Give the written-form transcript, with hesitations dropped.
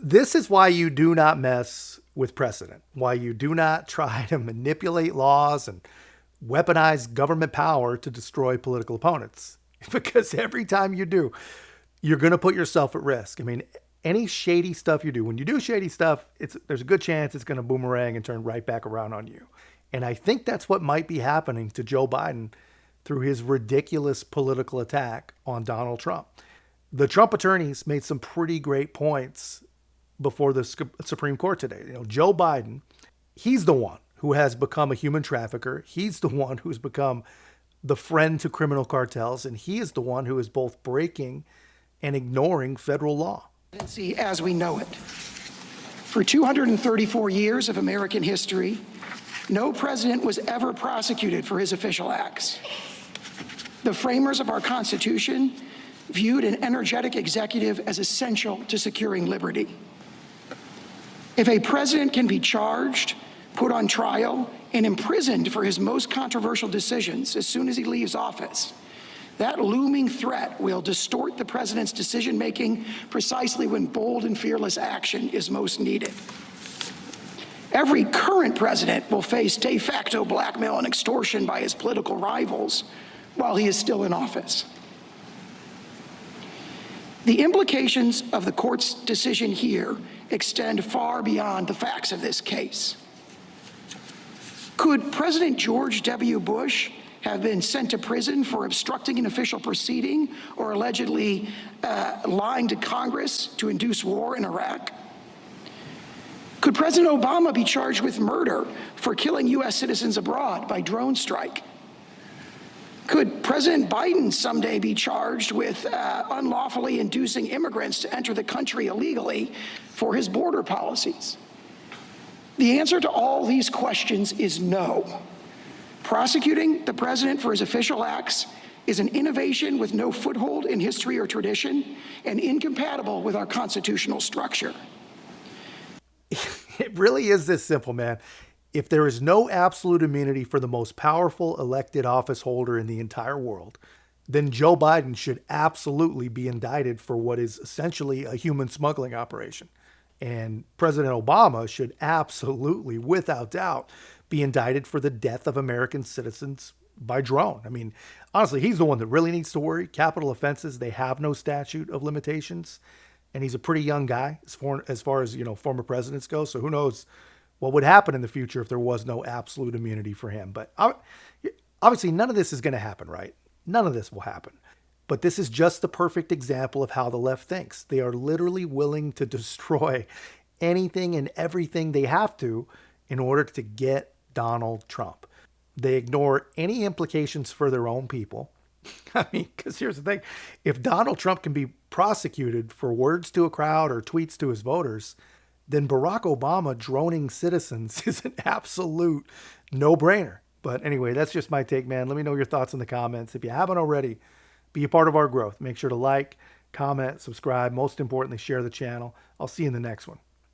This is why you do not mess with precedent, why you do not try to manipulate laws and weaponize government power to destroy political opponents. Because every time you do, you're going to put yourself at risk. I mean, any shady stuff you do, when you do shady stuff, there's a good chance it's going to boomerang and turn right back around on you. And I think that's what might be happening to Joe Biden through his ridiculous political attack on Donald Trump. The Trump attorneys made some pretty great points before the Supreme Court today. Joe Biden, he's the one who has become a human trafficker. He's the one who's become the friend to criminal cartels, and he is the one who is both breaking and ignoring federal law. As we know it. For 234 years of American history, no president was ever prosecuted for his official acts. The framers of our Constitution viewed an energetic executive as essential to securing liberty. If a president can be charged, put on trial, and imprisoned for his most controversial decisions as soon as he leaves office, that looming threat will distort the president's decision-making precisely when bold and fearless action is most needed. Every current president will face de facto blackmail and extortion by his political rivals while he is still in office. The implications of the court's decision here extend far beyond the facts of this case. Could President George W. Bush have been sent to prison for obstructing an official proceeding or allegedly lying to Congress to induce war in Iraq? Could President Obama be charged with murder for killing U.S. citizens abroad by drone strike? Could President Biden someday be charged with unlawfully inducing immigrants to enter the country illegally for his border policies? The answer to all these questions is no. Prosecuting the president for his official acts is an innovation with no foothold in history or tradition and incompatible with our constitutional structure. It really is this simple, man. If there is no absolute immunity for the most powerful elected office holder in the entire world, then Joe Biden should absolutely be indicted for what is essentially a human smuggling operation. And President Obama should absolutely, without doubt, be indicted for the death of American citizens by drone. I mean, honestly, he's the one that really needs to worry. Capital offenses, they have no statute of limitations. And he's a pretty young guy as far as, former presidents go. So who knows what would happen in the future if there was no absolute immunity for him. But obviously, none of this is going to happen, right? None of this will happen. But this is just the perfect example of how the left thinks. They are literally willing to destroy anything and everything they have to in order to get Donald Trump. They ignore any implications for their own people. I mean, because here's the thing. If Donald Trump can be prosecuted for words to a crowd or tweets to his voters, then Barack Obama droning citizens is an absolute no-brainer. But anyway, that's just my take, man. Let me know your thoughts in the comments. If you haven't already, be a part of our growth. Make sure to like, comment, subscribe. Most importantly, share the channel. I'll see you in the next one.